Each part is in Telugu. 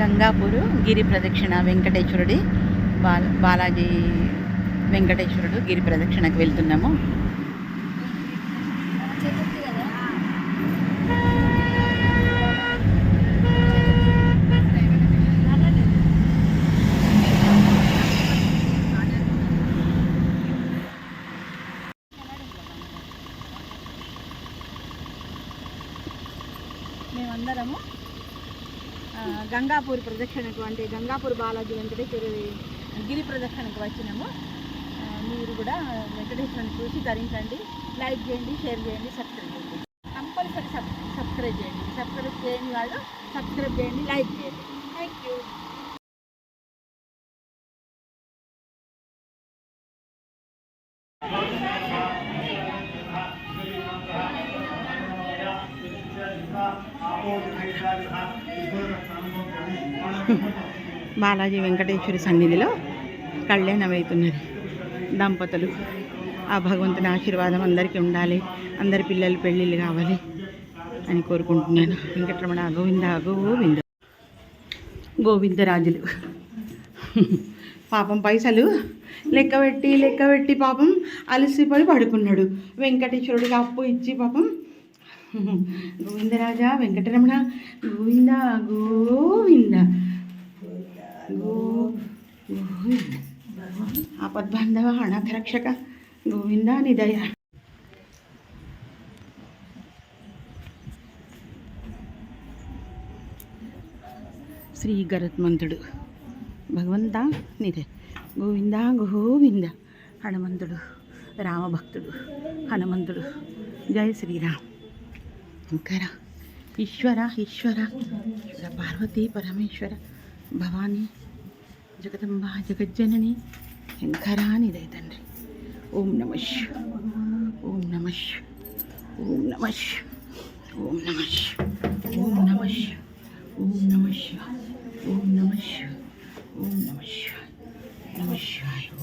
గంగాపూర్ గిరి ప్రదక్షిణ వెంకటేశ్వరుడి బాలాజీ వెంకటేశ్వరుడు గిరి ప్రదక్షిణకు వెళ్తున్నాము. మేమందరము గంగాపూర్ ప్రదక్షిణకు అంటే గంగాపూర్ బాలాజీ వెంకటేశ్వర గిరి ప్రదక్షిణకు వచ్చినాము. మీరు కూడా వెంకటేశ్వరుని చూసి ధరించండి. లైక్ చేయండి, షేర్ చేయండి, సబ్స్క్రైబ్ చేయండి. కంపల్సరీ సబ్స్క్రైబ్ చేయండి. సబ్స్క్రైబ్ చేయని వాళ్ళు సబ్స్క్రైబ్ చేయండి, లైక్ చేయండి. Thank you. బాలాజీ వెంకటేశ్వరి సన్నిధిలో కళ్యాణం అవుతున్నది. దంపతులు ఆ భగవంతుని ఆశీర్వాదం అందరికీ ఉండాలి, అందరి పిల్లలు పెళ్ళిళ్ళు కావాలి అని కోరుకుంటున్నాను. వెంకటరమణ గోవింద గోవింద. గోవిందరాజులు పాపం పైసలు లెక్కబెట్టి పాపం అలసిపోయి పడుకున్నాడు. వెంకటేశ్వరుడికి అప్పు ఇచ్చి పాపం గోవిందరాజా వెంకటరమణ గోవింద గోవింద గోవింద ఆపద్బాంధవ అనాథరక్షక గోవింద నిదయ. శ్రీ గరుత్మంతుడు భగవంత నిదయ గోవింద గోవింద. హనుమంతుడు రామభక్తుడు హనుమంతుడు. జయ శ్రీరామ్. శంకర ఈశ్వర ఈశ్వర ఈశ్వర పార్వతీ పరమేశ్వర భవానీ జగదంబ జగజ్జనని శంకరాని దయ తండ్రి. ఓం నమః ఓం నమః ఓం నమః ఓం నమః ఓం నమః ఓం నమః ఓం నమః ఓం నమః నమః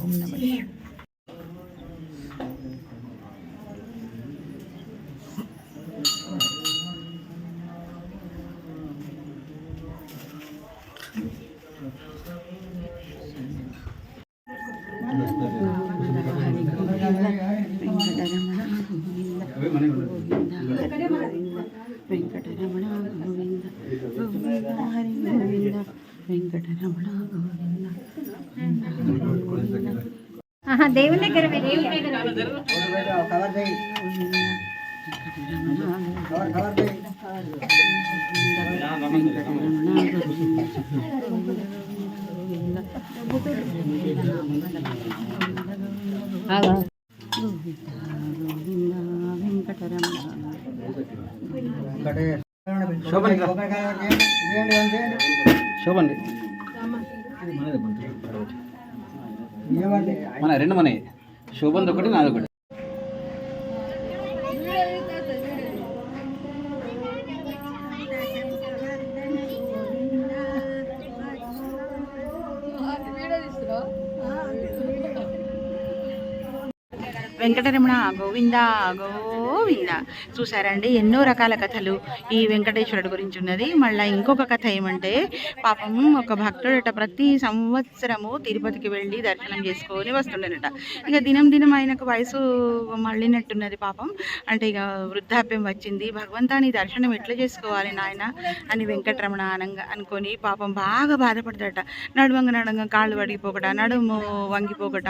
ఓం నమః. వెంకటరమణ గోవింద గోవింద హరి గోవింద వెంకటరమణ గోవింద. దేవుని దగ్గర శోభన్ మన రెండు మన శోభన్ ఒకటి నాదొకటి. వెంకటరమణ గోవింద గోవింద. చూసారండి ఎన్నో రకాల కథలు ఈ వెంకటేశ్వరుడు గురించి ఉన్నది. మళ్ళీ ఇంకొక కథ ఏమంటే పాపం ఒక భక్తుడట ప్రతి సంవత్సరము తిరుపతికి వెళ్ళి దర్శనం చేసుకొని వస్తుండేనట. ఇక దినం దినం ఆయనకు వయసు మళ్ళినట్టున్నది పాపం. అంటే ఇక వృద్ధాప్యం వచ్చింది. భగవంతాని దర్శనం ఎట్లా చేసుకోవాలి నాయన అని వెంకటరమణ అనుకొని పాపం బాగా బాధపడతాడట. నడువంగ కాళ్ళు వడిగిపోకట, నడుము వంగిపోకట,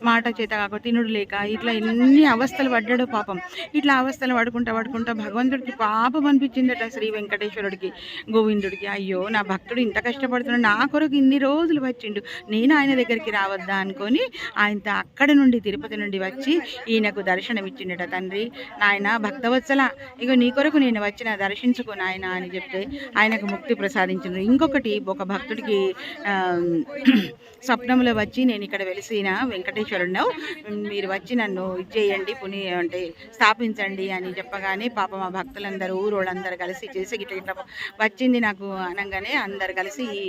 మాట చేత కాక తినుడు లేక ఇట్లా ఎన్ని అవస్థలు పడ్డాడు పాపం. ఇట్లా అవస్థలు పడుకుంటా భగవంతుడికి పాపం అనిపించిందట శ్రీ వెంకటేశ్వరుడికి గోవిందుడికి. అయ్యో నా భక్తుడు ఇంత కష్టపడుతున్నాడు, నా కొరకు ఇన్ని రోజులు వచ్చిండు, నేను ఆయన దగ్గరికి రావద్దా అనుకొని ఆయనతో అక్కడి నుండి తిరుపతి నుండి వచ్చి ఈయనకు దర్శనం ఇచ్చిండట. తండ్రి నాయన భక్తవత్సల ఇగో నీ కొరకు నేను వచ్చిన దర్శించుకో నాయన అని చెప్తే ఆయనకు ముక్తి ప్రసాదించిండ్రు. ఇంకొకటి ఒక భక్తుడికి స్వప్నంలో వచ్చి నేను ఇక్కడ వెలిసిన వెంకటేశ్వరుడు, మీరు వచ్చి నన్ను ఇచ్చేయండి అంటే స్థాపించండి అని చెప్పగానే పాపం ఆ భక్తులందరూ ఊరోళ్ళందరూ కలిసి చేసి ఇట్లా వచ్చింది నాకు అనగానే అందరు కలిసి ఈ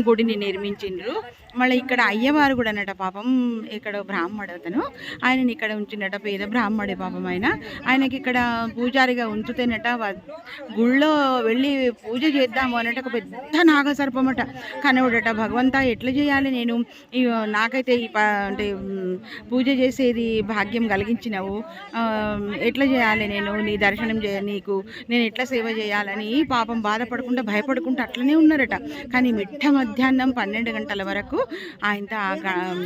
గుడిని నిర్మించిండ్రు. మళ్ళీ ఇక్కడ అయ్యవారు కూడా అన్నట పాపం, ఇక్కడ బ్రాహ్మడు అతను, ఆయనని ఇక్కడ ఉంచినట, పేద బ్రాహ్మడే పాపం ఆయనకి ఇక్కడ పూజారిగా ఉంచుతేనట గుళ్ళో వెళ్ళి పూజ చేద్దాము అన్నట్టు ఒక పెద్ద నాగసర్పమట కనవుడట. భగవంతా ఎట్లా చేయాలి నేను, నాకైతే అంటే పూజ చేసేది భాగ్యం కలిగించినవు, ఎట్లా చేయాలి నేను నీ దర్శనం నీకు నేను ఎట్లా సేవ చేయాలని పాపం బాధపడకుండా భయపడుకుంటూ అట్లనే ఉన్నారట. కానీ మిట్ట మధ్యాహ్నం 12 గంటల వరకు ఆయనతో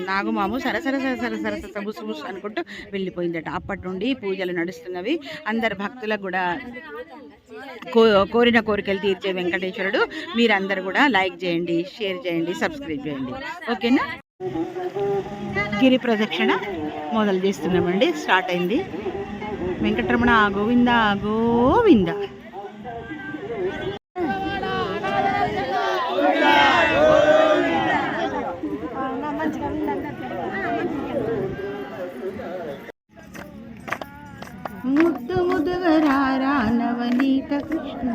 నాగుమాము సరసర సరసర సరస బుసు అనుకుంటూ వెళ్ళిపోయిందట. అప్పటి నుండి పూజలు నడుస్తున్నవి. అందరు భక్తులకు కూడా కోరిన కోరికలు తీర్చే వెంకటేశ్వరుడు. మీరందరూ కూడా లైక్ చేయండి, షేర్ చేయండి, సబ్స్క్రైబ్ చేయండి. ఓకేనా? గిరి ప్రదక్షిణ మొదలు చేస్తున్నామండి. స్టార్ట్ అయింది. వెంకటరమణ గోవింద గోవింద. ముద్దు ముద్దుగరారా నవనీత కృష్ణ.